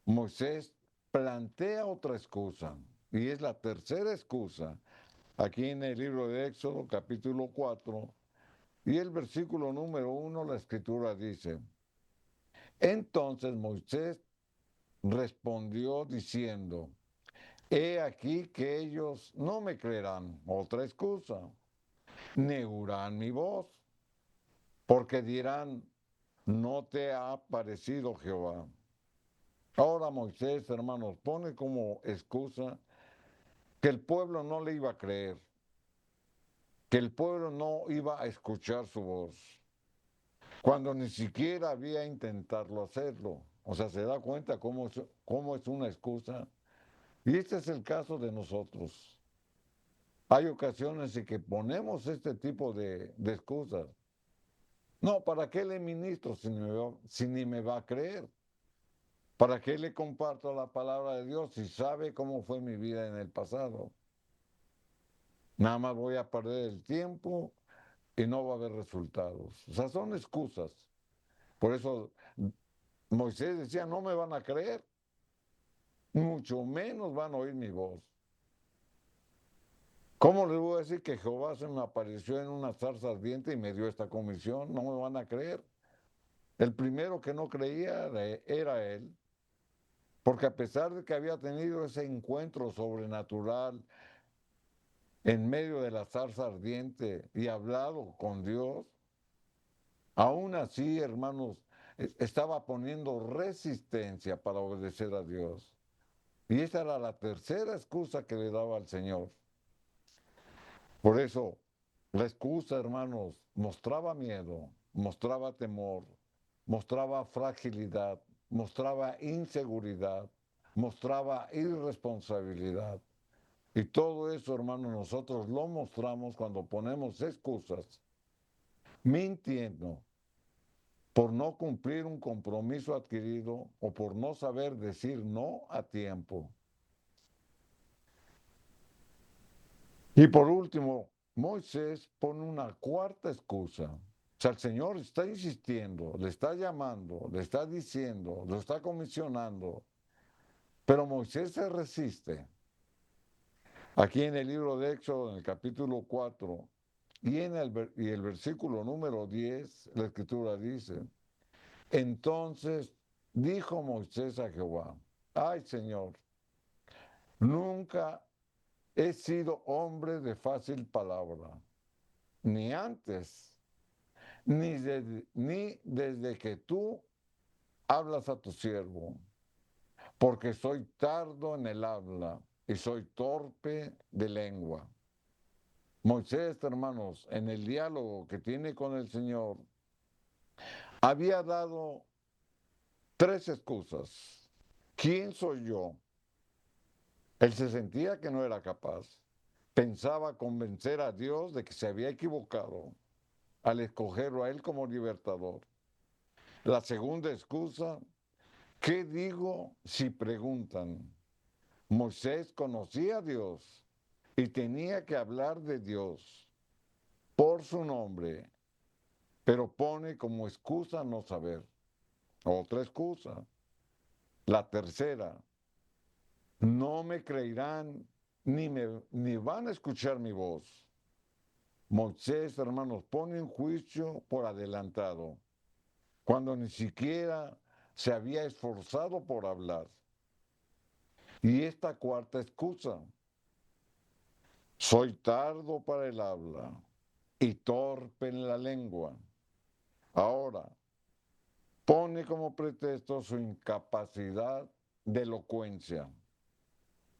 [SPEAKER 3] Moisés plantea otra excusa. Y es la tercera excusa. Aquí en el libro de Éxodo, capítulo 4, y el versículo número 1, la escritura dice, entonces Moisés respondió diciendo, he aquí que ellos no me creerán, otra excusa, ni oirán mi voz, porque dirán, no te ha parecido Jehová. Ahora Moisés, hermanos, pone como excusa que el pueblo no le iba a creer, que el pueblo no iba a escuchar su voz, cuando ni siquiera había intentado hacerlo. O sea, se da cuenta cómo es una excusa. Y este es el caso de nosotros. Hay ocasiones en que ponemos este tipo de excusas. No, ¿para qué le ministro si ni me va a creer? ¿Para qué le comparto la palabra de Dios si sabe cómo fue mi vida en el pasado? Nada más voy a perder el tiempo y no va a haber resultados. O sea, son excusas. Por eso Moisés decía, no me van a creer, mucho menos van a oír mi voz. ¿Cómo les voy a decir que Jehová se me apareció en una zarza ardiente y me dio esta comisión? No me van a creer. El primero que no creía era él, porque a pesar de que había tenido ese encuentro sobrenatural en medio de la zarza ardiente y hablado con Dios, aún así, hermanos, estaba poniendo resistencia para obedecer a Dios. Y esa era la tercera excusa que le daba al Señor. Por eso, la excusa, hermanos, mostraba miedo, mostraba temor, mostraba fragilidad, mostraba inseguridad, mostraba irresponsabilidad. Y todo eso, hermanos, nosotros lo mostramos cuando ponemos excusas, mintiendo por no cumplir un compromiso adquirido o por no saber decir no a tiempo. Y por último, Moisés pone una cuarta excusa. O sea, el Señor está insistiendo, le está llamando, le está diciendo, lo está comisionando. Pero Moisés se resiste. Aquí en el libro de Éxodo, en el capítulo 4, y en el versículo número 10, la escritura dice, entonces dijo Moisés a Jehová, ay Señor, nunca he sido hombre de fácil palabra, ni antes, ni desde que tú hablas a tu siervo, porque soy tardo en el habla y soy torpe de lengua. Moisés, hermanos, en el diálogo que tiene con el Señor, había dado tres excusas. ¿Quién soy yo? Él se sentía que no era capaz. Pensaba convencer a Dios de que se había equivocado al escogerlo a él como libertador. La segunda excusa, ¿qué digo si preguntan? Moisés conocía a Dios y tenía que hablar de Dios por su nombre, pero pone como excusa no saber. Otra excusa. La tercera, no me creerán ni van a escuchar mi voz. Moisés, hermanos, pone en juicio por adelantado, cuando ni siquiera se había esforzado por hablar. Y esta cuarta excusa, soy tardo para el habla y torpe en la lengua. Ahora, pone como pretexto su incapacidad de elocuencia.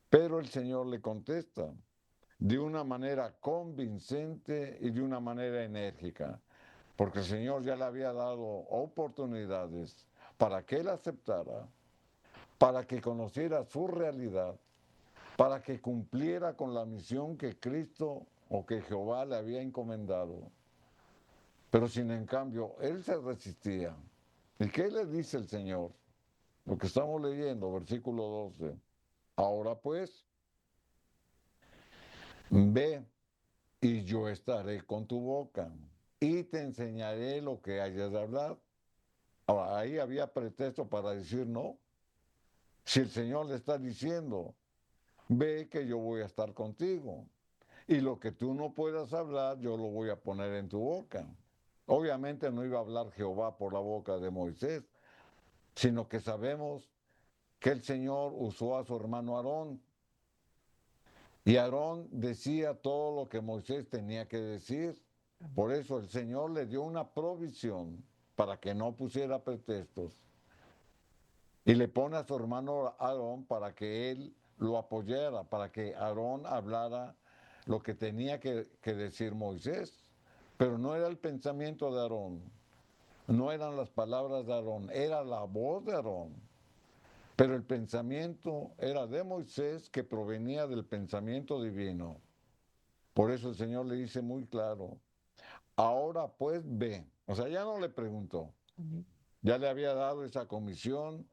[SPEAKER 3] Pero el Señor le contesta de una manera convincente y de una manera enérgica, porque el Señor ya le había dado oportunidades para que él aceptara, para que conociera su realidad, para que cumpliera con la misión que Cristo o que Jehová le había encomendado. Pero sin en cambio, él se resistía. ¿Y qué le dice el Señor? Lo que estamos leyendo, versículo 12. Ahora pues, ve y yo estaré con tu boca y te enseñaré lo que hayas de hablar. Ahora, ahí había pretexto para decir no. Si el Señor le está diciendo, ve que yo voy a estar contigo y lo que tú no puedas hablar, yo lo voy a poner en tu boca. Obviamente no iba a hablar Jehová por la boca de Moisés, sino que sabemos que el Señor usó a su hermano Aarón. Y Aarón decía todo lo que Moisés tenía que decir. Por eso el Señor le dio una provisión para que no pusiera pretextos. Y le pone a su hermano Aarón para que él lo apoyara, para que Aarón hablara lo que tenía que decir Moisés. Pero no era el pensamiento de Aarón, no eran las palabras de Aarón, era la voz de Aarón. Pero el pensamiento era de Moisés, que provenía del pensamiento divino. Por eso el Señor le dice muy claro, ahora pues ve. O sea, ya no le preguntó, ya le había dado esa comisión.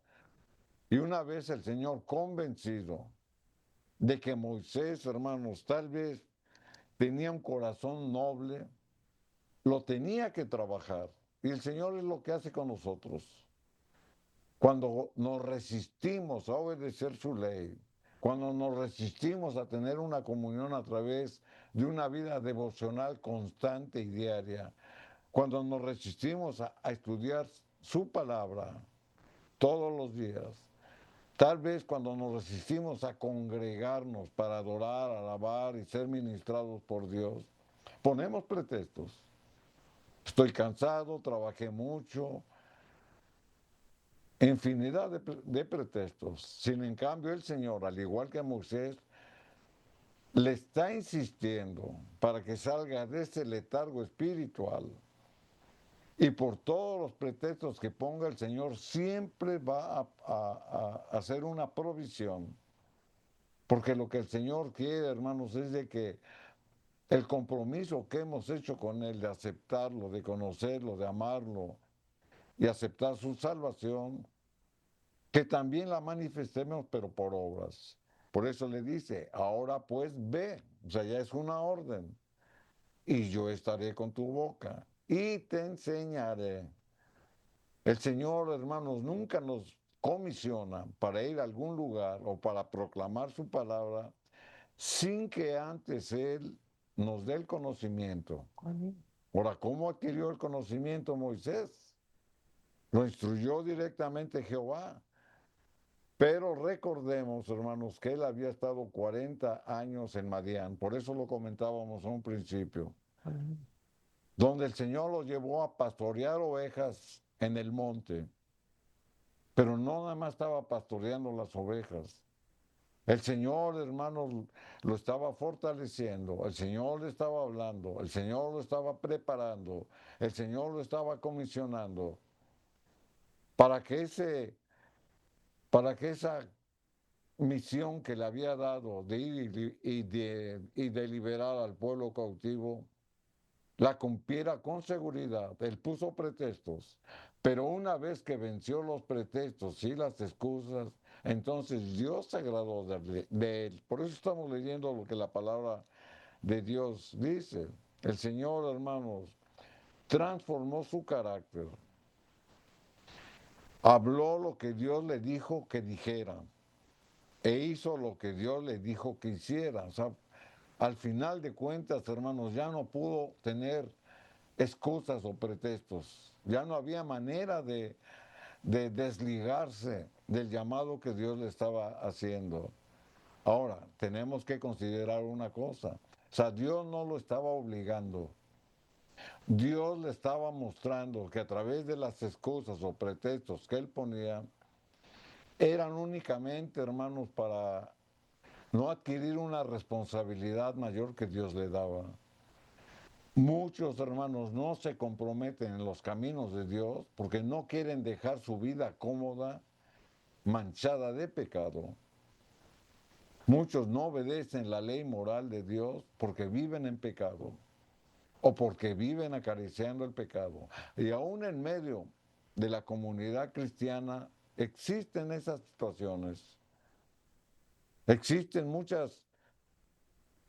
[SPEAKER 3] Y una vez el Señor convencido de que Moisés, hermanos, tal vez tenía un corazón noble, lo tenía que trabajar. Y el Señor es lo que hace con nosotros. Cuando nos resistimos a obedecer su ley, cuando nos resistimos a tener una comunión a través de una vida devocional constante y diaria, cuando nos resistimos a estudiar su palabra todos los días, tal vez cuando nos resistimos a congregarnos para adorar, alabar y ser ministrados por Dios, ponemos pretextos. Estoy cansado, trabajé mucho, infinidad de pretextos. Sin en cambio el Señor, al igual que Moisés, le está insistiendo para que salga de ese letargo espiritual. Y por todos los pretextos que ponga el Señor, siempre va a hacer una provisión. Porque lo que el Señor quiere, hermanos, es de que el compromiso que hemos hecho con Él de aceptarlo, de conocerlo, de amarlo y aceptar su salvación, que también la manifestemos, pero por obras. Por eso le dice, ahora pues ve, o sea, ya es una orden, y yo estaré con tu boca y te enseñaré. El Señor, hermanos, nunca nos comisiona para ir a algún lugar o para proclamar su palabra sin que antes Él nos dé el conocimiento.
[SPEAKER 2] Amén.
[SPEAKER 3] Ahora, ¿cómo adquirió el conocimiento Moisés? Lo instruyó directamente Jehová. Pero recordemos, hermanos, que él había estado 40 años en Madián, por eso lo comentábamos a un principio,
[SPEAKER 2] Amén.
[SPEAKER 3] donde el Señor lo llevó a pastorear ovejas en el monte, pero no nada más estaba pastoreando las ovejas. El Señor, hermanos, lo estaba fortaleciendo, el Señor le estaba hablando, el Señor lo estaba preparando, el Señor lo estaba comisionando para que esa misión que le había dado de ir y de liberar al pueblo cautivo, la cumpliera con seguridad. Él puso pretextos, pero una vez que venció los pretextos y las excusas, entonces Dios se agradó de él. Por eso estamos leyendo lo que la palabra de Dios dice. El Señor, hermanos, transformó su carácter. Habló lo que Dios le dijo que dijera e hizo lo que Dios le dijo que hiciera. O sea, al final de cuentas, hermanos, ya no pudo tener excusas o pretextos. Ya no había manera de desligarse del llamado que Dios le estaba haciendo. Ahora, tenemos que considerar una cosa. O sea, Dios no lo estaba obligando. Dios le estaba mostrando que a través de las excusas o pretextos que él ponía, eran únicamente, hermanos, para no adquirir una responsabilidad mayor que Dios le daba. Muchos hermanos no se comprometen en los caminos de Dios porque no quieren dejar su vida cómoda, manchada de pecado. Muchos no obedecen la ley moral de Dios porque viven en pecado o porque viven acariciando el pecado. Y aún en medio de la comunidad cristiana existen esas situaciones. Existen muchos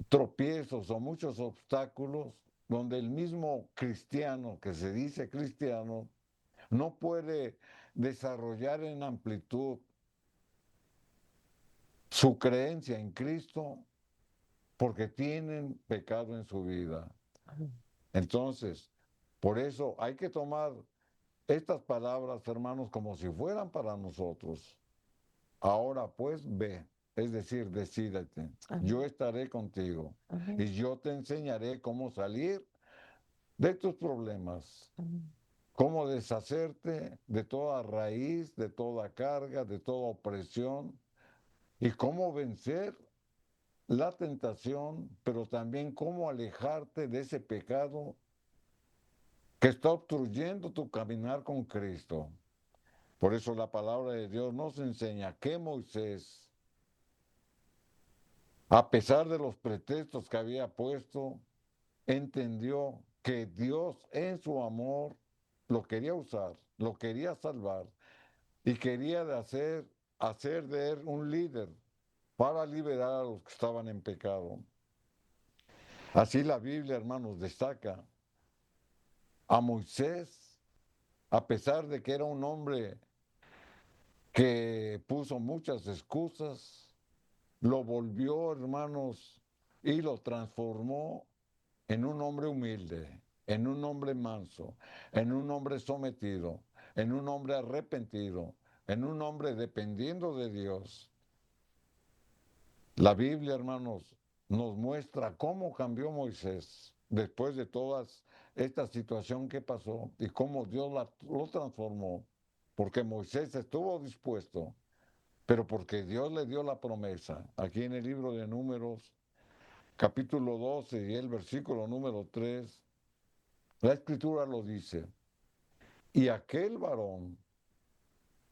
[SPEAKER 3] tropiezos o muchos obstáculos donde el mismo cristiano que se dice cristiano no puede desarrollar en amplitud su creencia en Cristo porque tienen pecado en su vida.
[SPEAKER 2] Amén.
[SPEAKER 3] Entonces, por eso hay que tomar estas palabras, hermanos, como si fueran para nosotros. Ahora pues ve, es decir, decídete.
[SPEAKER 2] Amén.
[SPEAKER 3] Yo estaré contigo
[SPEAKER 2] Amén.
[SPEAKER 3] y yo te enseñaré cómo salir de tus problemas,
[SPEAKER 2] Amén.
[SPEAKER 3] cómo deshacerte de toda raíz, de toda carga, de toda opresión y cómo vencer la tentación, pero también cómo alejarte de ese pecado que está obstruyendo tu caminar con Cristo. Por eso la palabra de Dios nos enseña que Moisés, a pesar de los pretextos que había puesto, entendió que Dios en su amor lo quería usar, lo quería salvar y quería hacer de él un líder para liberar a los que estaban en pecado. Así la Biblia, hermanos, destaca a Moisés, a pesar de que era un hombre que puso muchas excusas, lo volvió, hermanos, y lo transformó en un hombre humilde, en un hombre manso, en un hombre sometido, en un hombre arrepentido, en un hombre dependiendo de Dios. La Biblia, hermanos, nos muestra cómo cambió Moisés después de toda esta situación que pasó y cómo Dios lo transformó, porque Moisés estuvo dispuesto, pero porque Dios le dio la promesa. Aquí en el libro de Números, capítulo 12 y el versículo número 3, la escritura lo dice. Y aquel varón,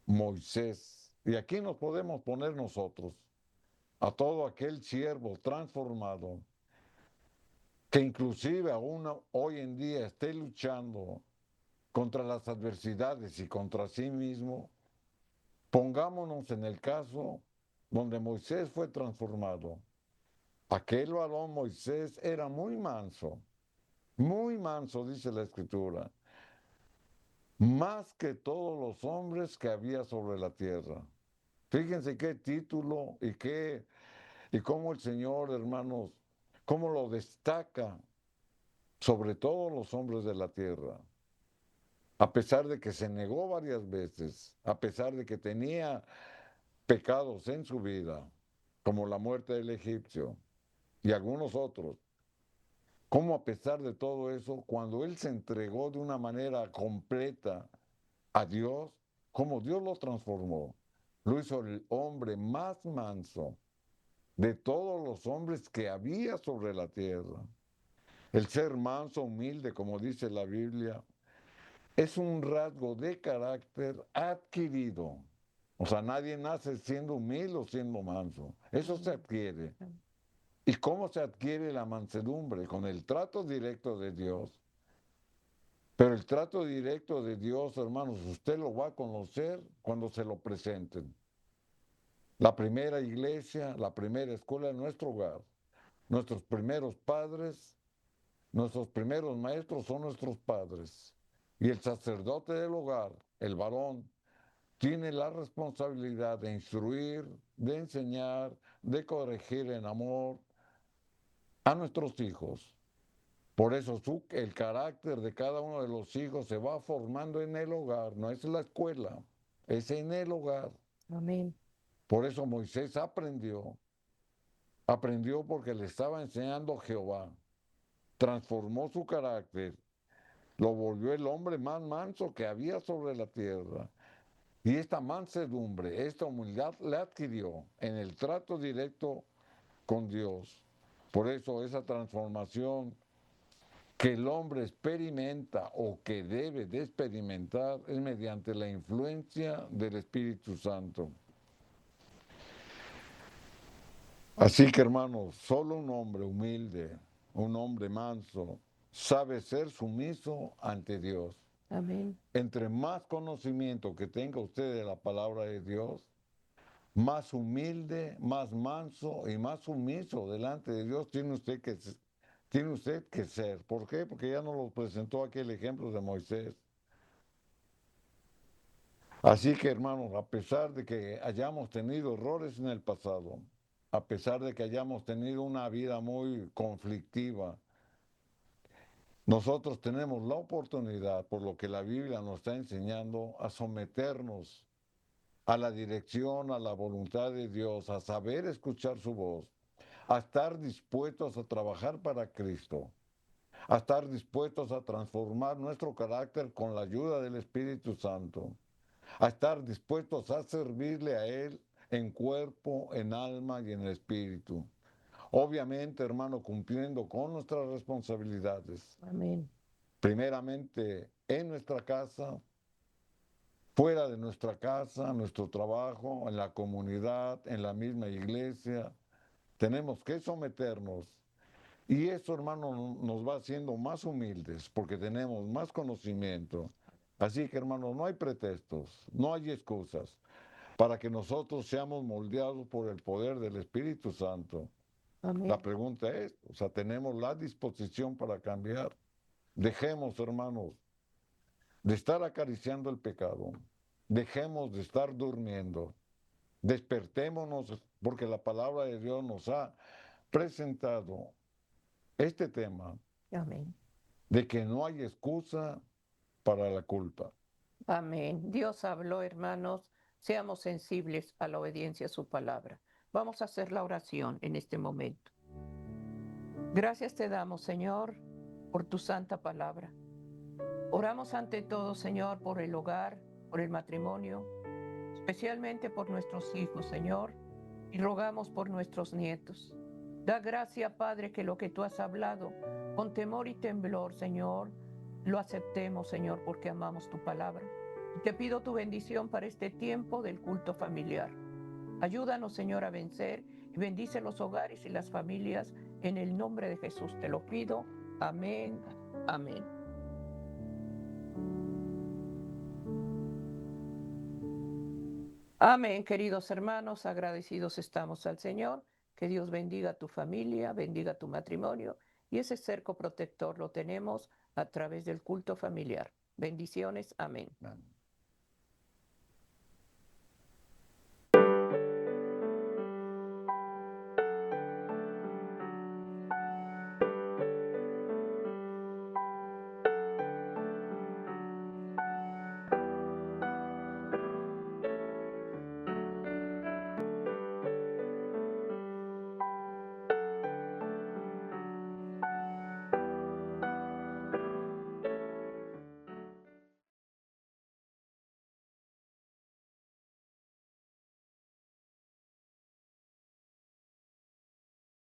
[SPEAKER 3] Moisés, y aquí nos podemos poner nosotros, a todo aquel siervo transformado, que inclusive aún hoy en día esté luchando contra las adversidades y contra sí mismo, pongámonos en el caso donde Moisés fue transformado. Aquel varón Moisés era muy manso, dice la escritura, más que todos los hombres que había sobre la tierra. Fíjense qué título y cómo el Señor, hermanos, cómo lo destaca sobre todos los hombres de la tierra. A pesar de que se negó varias veces, a pesar de que tenía pecados en su vida, como la muerte del egipcio y algunos otros, cómo a pesar de todo eso, cuando él se entregó de una manera completa a Dios, cómo Dios lo transformó, lo hizo el hombre más manso de todos los hombres que había sobre la tierra. El ser manso, humilde, como dice la Biblia, es un rasgo de carácter adquirido. O sea, nadie nace siendo humilde o siendo manso. Eso se adquiere. ¿Y cómo se adquiere la mansedumbre? Con el trato directo de Dios. Pero el trato directo de Dios, hermanos, usted lo va a conocer cuando se lo presenten. La primera iglesia, la primera escuela de nuestro hogar, nuestros primeros padres, nuestros primeros maestros son nuestros padres. Y el sacerdote del hogar, el varón, tiene la responsabilidad de instruir, de enseñar, de corregir en amor a nuestros hijos. Por eso el carácter de cada uno de los hijos se va formando en el hogar, no es en la escuela, es en el hogar.
[SPEAKER 2] Amén.
[SPEAKER 3] Por eso Moisés aprendió porque le estaba enseñando Jehová, transformó su carácter, lo volvió el hombre más manso que había sobre la tierra. Y esta mansedumbre, esta humildad la adquirió en el trato directo con Dios. Por eso esa transformación que el hombre experimenta o que debe de experimentar es mediante la influencia del Espíritu Santo. Así que hermanos, solo un hombre humilde, un hombre manso, sabe ser sumiso ante Dios.
[SPEAKER 2] Amén.
[SPEAKER 3] Entre más conocimiento que tenga usted de la palabra de Dios, más humilde, más manso y más sumiso delante de Dios tiene usted que ser. ¿Por qué? Porque ya nos lo presentó aquí el ejemplo de Moisés. Así que hermanos, a pesar de que hayamos tenido errores en el pasado, a pesar de que hayamos tenido una vida muy conflictiva, nosotros tenemos la oportunidad, por lo que la Biblia nos está enseñando, a someternos a la dirección, a la voluntad de Dios, a saber escuchar su voz, a estar dispuestos a trabajar para Cristo, a estar dispuestos a transformar nuestro carácter con la ayuda del Espíritu Santo, a estar dispuestos a servirle a Él en cuerpo, en alma y en espíritu. Obviamente, hermano, cumpliendo con nuestras responsabilidades.
[SPEAKER 2] Amén.
[SPEAKER 3] Primeramente en nuestra casa, fuera de nuestra casa, nuestro trabajo, en la comunidad, en la misma iglesia. Tenemos que someternos. Y eso, hermano, nos va haciendo más humildes porque tenemos más conocimiento. Así que, hermano, no hay pretextos, no hay excusas para que nosotros seamos moldeados por el poder del Espíritu Santo.
[SPEAKER 2] Amén.
[SPEAKER 3] La pregunta es, o sea, ¿tenemos la disposición para cambiar? Dejemos, hermanos, de estar acariciando el pecado. Dejemos de estar durmiendo. Despertémonos porque la palabra de Dios nos ha presentado este tema
[SPEAKER 2] Amén.
[SPEAKER 3] de que no hay excusa para la culpa.
[SPEAKER 2] Amén. Dios habló, hermanos. Seamos sensibles a la obediencia a su palabra. Vamos a hacer la oración en este momento. Gracias te damos, Señor, por tu santa palabra. Oramos ante todo, Señor, por el hogar, por el matrimonio, especialmente por nuestros hijos, Señor, y rogamos por nuestros nietos. Da gracia, Padre, que lo que tú has hablado, con temor y temblor, Señor, lo aceptemos, Señor, porque amamos tu palabra. Y te pido tu bendición para este tiempo del culto familiar. Ayúdanos, Señor, a vencer y bendice los hogares y las familias. En el nombre de Jesús te lo pido. Amén. Amén. Amén, queridos hermanos, agradecidos estamos al Señor. Que Dios bendiga a tu familia, bendiga tu matrimonio y ese cerco protector lo tenemos a través del culto familiar. Bendiciones. Amén.
[SPEAKER 3] Amén.